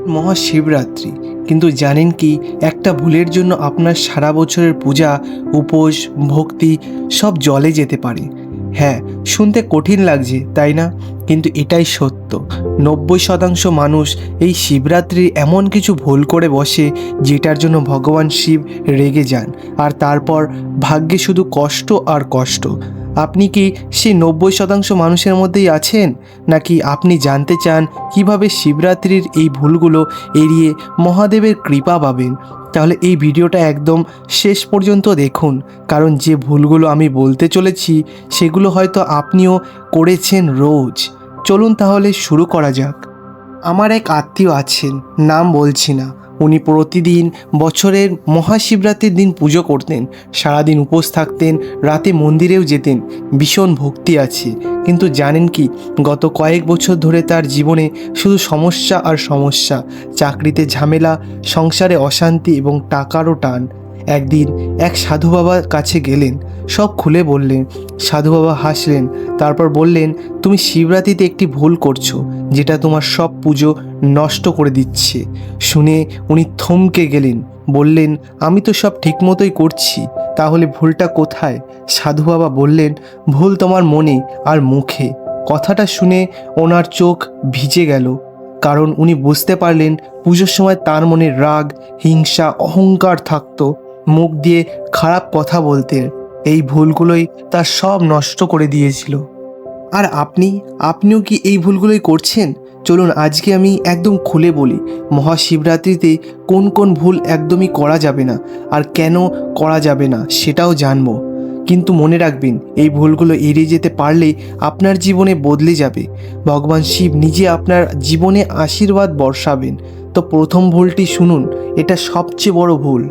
মহাশিবরাত্রি, কিন্তু জানেন কি একটা ভুলের জন্য আপনার সারা বছরের পূজা, উপোস, ভক্তি সব জলে যেতে পারে। হ্যাঁ, শুনতে কঠিন লাগছে তাই না? কিন্তু এটাই সত্য। 90% মানুষ এই শিবরাত্রির এমন কিছু ভুল করে বসে যেটার জন্য ভগবান শিব রেগে যান, আর তারপর ভাগ্যে শুধু কষ্ট আর কষ্ট। আপনি কি সেই 90% মানুষের মধ্যেই আছেন, নাকি আপনি জানতে চান কিভাবে শিবরাত্রির এই ভুলগুলো এড়িয়ে মহাদেবের কৃপা পাবেন? তাহলে এই ভিডিওটা একদম শেষ পর্যন্ত দেখুন, কারণ যে ভুলগুলো আমি বলতে চলেছি সেগুলো হয়তো আপনিও করেছেন রোজ। চলুন তাহলে শুরু করা যাক। আমার এক আত্মীয় আছেন, নাম বলছি না। উনি প্রতিদিন বছরের মহাশিবরাত্রির দিন পুজো করতেন, সারাদিন উপোস থাকতেন, রাতে মন্দিরেও যেতেন, ভীষণ ভক্তি আছে। কিন্তু জানেন কি, গত কয়েক বছর ধরে তার জীবনে শুধু সমস্যা আর সমস্যা। চাকরিতে ঝামেলা, সংসারে অশান্তি এবং টাকারও টান। একদিন এক সাধু বাবার কাছে গেলেন, সব খুলে বললেন। সাধু বাবা হাসলেন, তারপর বললেন, তুমি শিবরাত্রিতে একটি ভুল করছো, যেটা তোমার সব পুজো নষ্ট করে দিচ্ছে। শুনে উনি থমকে গেলেন, বললেন, আমি তো সব ঠিকমতোই করছি, তাহলে ভুলটা কোথায়? সাধু বাবা বললেন, ভুল তোমার মনে আর মুখে। কথাটা শুনে ওনার চোখ ভিজে গেল, কারণ উনি বুঝতে পারলেন পুজোর সময় তার মনে রাগ, হিংসা, অহংকার থাকতো। মুখ দিয়ে খারাপ কথা বলতেন। এই ভুলগুলোই তার সব নষ্ট করে দিয়েছিল। আর আপনিও কি এই ভুলগুলোই করছেন? চলুন আজকে আমি একদম খুলে বলি, মহাশিবরাত্রিতে কোন কোন ভুল একদমই করা যাবে না, আর কেন করা যাবে না সেটাও জানবো। কিন্তু মনে রাখবেন, এই ভুলগুলো এড়িয়ে যেতে পারলে আপনার জীবনে বদলে যাবে। ভগবান শিব নিজে আপনার জীবনে আশীর্বাদ বর্ষাবেন। তো প্রথম ভুলটি শুনুন, এটা সবচেয়ে বড় ভুল।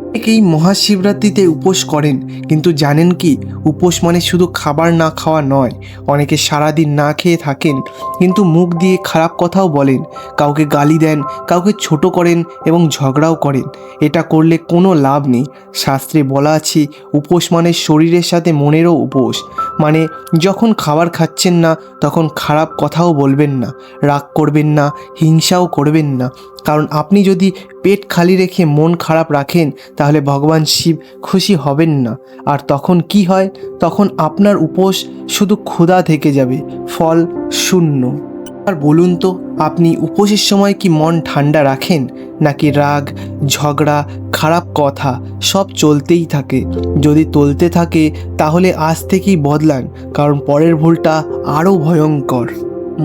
অনেকেই মহাশিবরাত্রিতে উপোস করেন, কিন্তু জানেন কি, উপোস মানে শুধু খাবার না খাওয়া নয়। অনেকে সারাদিন না খেয়ে থাকেন, কিন্তু মুখ দিয়ে খারাপ কথাও বলেন, কাউকে গালি দেন, কাউকে ছোট করেন এবং ঝগড়াও করেন। এটা করলে কোনো লাভ নেই। শাস্ত্রে বলা আছে, উপোস মানে শরীরের সাথে মনেরও উপোস। মানে যখন খাবার খাচ্ছেন না তখন খারাপ কথাও বলবেন না, রাগ করবেন না, হিংসাও করবেন না। কারণ আপনি যদি পেট খালি রেখে মন খারাপ রাখেন, তাহলে ভগবান শিব খুশি হবেন না। আর তখন কি হয়? তখন আপনার উপোস শুধু ক্ষুধা থেকে যাবে, ফল শূন্য। আর বলুন তো, আপনি উপোসের সময় কি মন ঠান্ডা রাখেন, নাকি রাগ, ঝগড়া, খারাপ কথা সব চলতেই থাকে? যদি চলতে থাকে তাহলে আজ থেকেই বদলান, কারণ পরের ভুলটা আরও ভয়ঙ্কর।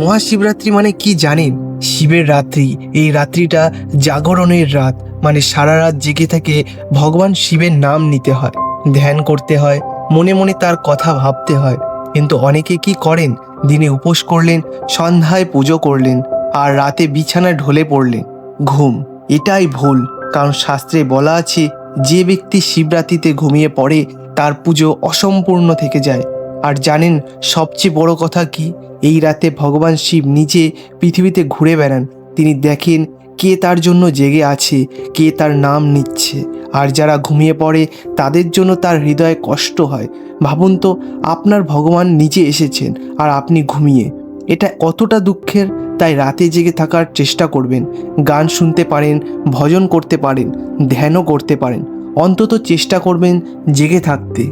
মহাশিবরাত্রি মানে কি জানেন? শিবের রাত্রি। এই রাত্রিটা জাগরণের রাত, মানে সারা রাত জেগে থেকে ভগবান শিবের নাম নিতে হয়, ধ্যান করতে হয়, মনে মনে তার কথা ভাবতে হয়। কিন্তু অনেকে কি করেন, দিনে উপোস করলেন, সন্ধ্যায় পুজো করলেন, আর রাতে বিছানায় ঢলে পড়লেন। ঘুম। এটাই ভুল, কারণ শাস্ত্রে বলা আছে, যে ব্যক্তি শিবরাত্রিতে ঘুমিয়ে পড়ে তার পুজো অসম্পূর্ণ থেকে যায়। আর জানেন সবচেয়ে বড় কথা কি? এই রাতে ভগবান শিব নিজে পৃথিবীতে ঘুরে বেড়ান। তিনি দেখেন কে তার জন্য জেগে আছে, কে তার নাম নিচ্ছে। আর যারা ঘুমিয়ে পড়ে তাদের জন্য তার হৃদয়ে কষ্ট হয়। ভাবুন তো, আপনার ভগবান নিজে এসেছেন আর আপনি ঘুমিয়ে। এটা কতটা দুঃখের। তাই রাতে জেগে থাকার চেষ্টা করবেন। গান শুনতে পারেন, ভজন করতে পারেন, ধ্যানও করতে পারেন। অন্তত চেষ্টা করবেন জেগে থাকতে।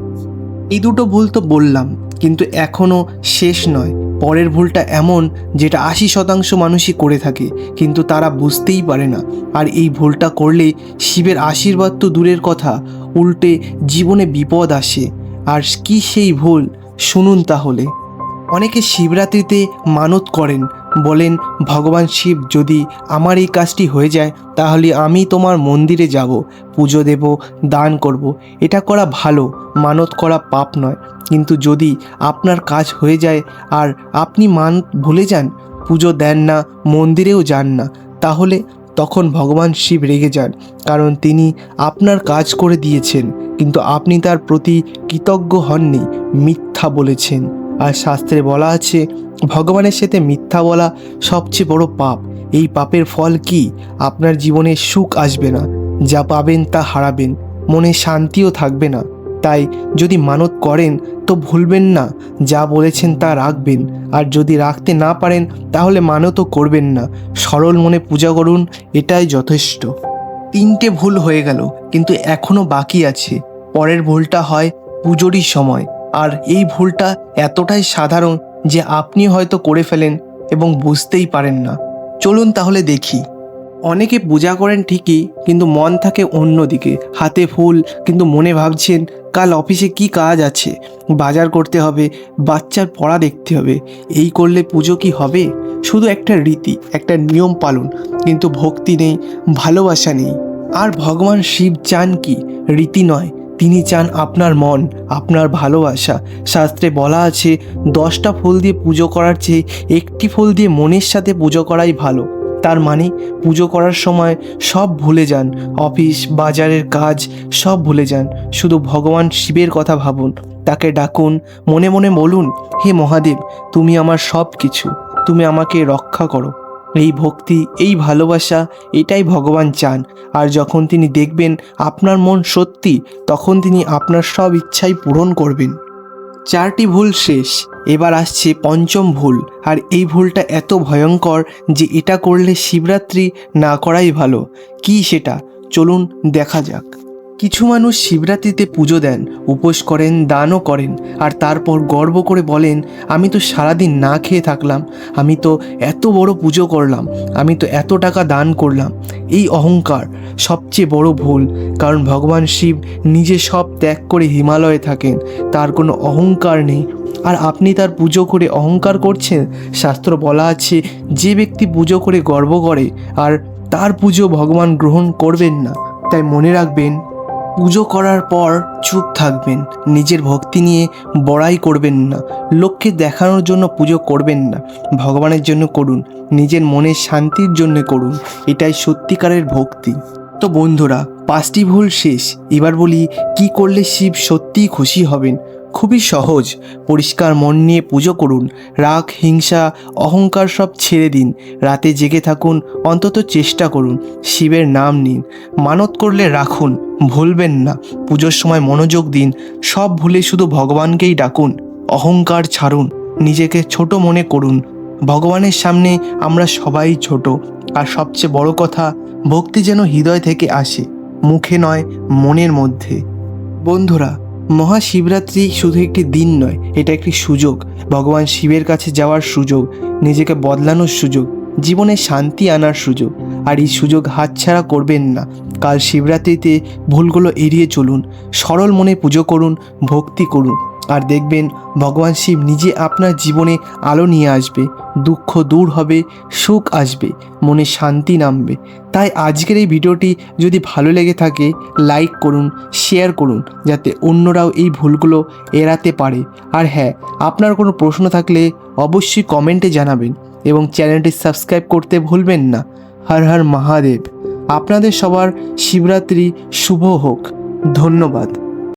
এই দুটো ভুল তো বললাম, কিন্তু এখনও শেষ নয়। পরের ভুলটা এমন, যেটা 80% মানুষই করে থাকে, কিন্তু তারা বুঝতেই পারে না। আর এই ভুলটা করলে শিবের আশীর্বাদ তো দূরের কথা, উল্টে জীবনে বিপদ আসে। আর কি সেই ভুল? শুনুন তাহলে। অনেকে শিবরাত্রিতে মানত করেন, বলেন, ভগবান শিব, যদি আমার এই কাজটি হয়ে যায় তাহলে আমি তোমার মন্দিরে যাব, পুজো দেব, দান করব। এটা করা ভালো, মানত করা পাপ নয়। কিন্তু যদি আপনার কাজ হয়ে যায় আর আপনি ভুলে যান, পুজো দেন না, মন্দিরেও যান না, তাহলে তখন ভগবান শিব রেগে যান, কারণ তিনি আপনার কাজ করে দিয়েছেন, কিন্তু আপনি তার প্রতি কৃতজ্ঞ হননি, মিথ্যা বলেছেন। আর শাস্ত্রে বলা আছে, ভগবানের সাথে মিথ্যা বলা সবচেয়ে বড় পাপ। এই পাপের ফল কি? আপনার জীবনে সুখ আসবে না, যা পাবেন তা হারাবেন, মনে শান্তিও থাকবে না। তাই যদি মানত করেন তো ভুলবেন না, যা বলেছেন তা রাখবেন। আর যদি রাখতে না পারেন তাহলে মানতও করবেন না, সরল মনে পূজা করুন, এটাই যথেষ্ট। 3টে ভুল হয়ে গেল, কিন্তু এখনও বাকি আছে। পরের ভুলটা হয় পুজোরই সময়, আর এই ভুলটা এতটাই সাধারণ যে আপনি হয়তো করে ফেলেন এবং বুঝতেই পারেন না। চলুন তাহলে দেখি। অনেকে পূজা করেন ঠিকই, কিন্তু মন থাকে অন্যদিকে। হাতে ফুল, কিন্তু মনে ভাবছেন কাল অফিসে কি কাজ আছে, বাজার করতে হবে, বাচ্চার পড়া দেখতে হবে। এই করলে পুজো কি হবে? শুধু একটা রীতি, একটা নিয়ম পালন, কিন্তু ভক্তি নেই, ভালোবাসা নেই। আর ভগবান শিব চান কি? রীতি নয়, তিনি চান আপনার মন, আপনার ভালোবাসা। শাস্ত্রে বলা আছে 10টা ফুল দিয়ে পুজো করার চেয়ে একটি ফুল দিয়ে মনের সাথে পুজো করাই ভালো। তার মানে পুজো করার সময় সব ভুলে যান, অফিস, বাজারের কাজ সব ভুলে যান। শুধু ভগবান শিবের কথা ভাবুন, তাকে ডাকুন, মনে মনে বলুন, হে মহাদেব, তুমি আমার সব কিছু, তুমি আমাকে রক্ষা করো। এই ভক্তি, এই ভালোবাসা, এটাই ভগবান চান। আর যখন তিনি দেখবেন আপনার মন সত্যি, তখন তিনি আপনার সব ইচ্ছাই পূরণ করবেন। 4টি ভুল শেষ, এবার আসছে 5ম ভুল। আর এই ভুলটা এত ভয়ঙ্কর যে এটা করলে শিবরাত্রি না করাই ভালো। কি সেটা? চলুন দেখা যাক। কিছু মানুষ শিবরাত্রিতে পুজো দেন, উপোস করেন, দানও করেন, আর তারপর গর্ব করে বলেন, আমি তো সারাদিন না খেয়ে থাকলাম, আমি তো এত বড় পুজো করলাম, আমি তো এত টাকা দান করলাম। এই অহংকার সবচেয়ে বড় ভুল, কারণ ভগবান শিব নিজে সব ত্যাগ করে হিমালয়ে থাকেন, তার কোনো অহংকার নেই। আর আপনি তার পুজো করে অহংকার করছেন। শাস্ত্র বলা আছে, যে ব্যক্তি পুজো করে গর্ব করে আর তার পুজো ভগবান গ্রহণ করবেন না। তাই মনে রাখবেন, পুজো করার পর চুপ থাকবেন, নিজের ভক্তি নিয়ে বড়াই করবেন না, লোককে দেখানোর জন্য পুজো করবেন না, ভগবানের জন্য করুন, নিজের মনের শান্তির জন্য করুন, এটাই সত্যিকারের ভক্তি। তো বন্ধুরা, 5টি ভুল শেষ। এবার বলি কি করলে শিব সত্যিই খুশি হবেন। খুবই সহজ, পরিষ্কার মন নিয়ে পুজো করুন, রাগ, হিংসা, অহংকার সব ছেড়ে দিন, রাতে জেগে থাকুন, অন্তত চেষ্টা করুন, শিবের নাম নিন, মানত করলে রাখুন, ভুলবেন না। পুজোর সময় মনোযোগ দিন, সব ভুলে শুধু ভগবানকেই ডাকুন, অহংকার ছাড়ুন, নিজেকে ছোট মনে করুন। ভগবানের সামনে আমরা সবাই ছোট। আর সবচেয়ে বড় কথা, ভক্তি যেন হৃদয় থেকে আসে, মুখে নয়, মনের মধ্যে। বন্ধুরা, মহাশিবরাত্রি শুধু একটি দিন নয়, এটা একটি সুযোগ, ভগবান শিবের কাছে যাওয়ার সুযোগ, নিজেকে বদলানোর সুযোগ, জীবনে শান্তি আনার সুযোগ। আর এই সুযোগ হাতছাড়া করবেন না। কাল শিবরাত্রিতে ভুলগুলো এড়িয়ে চলুন, সরল মনে পুজো করুন, ভক্তি করুন, আর দেখবেন ভগবান শিব নিজে আপনার জীবনে আলো নিয়ে আসবে, দুঃখ দূর হবে, সুখ আসবে, মনে শান্তি নামবে। তাই আজকের এই ভিডিওটি যদি ভালো লেগে থাকে, লাইক করুন, শেয়ার করুন, যাতে অন্যরাও এই ভুলগুলো এড়াতে পারে। আর হ্যাঁ, আপনার কোনো প্রশ্ন থাকলে অবশ্যই কমেন্টে জানাবেন এবং চ্যানেলটি সাবস্ক্রাইব করতে ভুলবেন না। হর হর মহাদেব। আপনাদের সবার শিবরাত্রি শুভ হোক। ধন্যবাদ।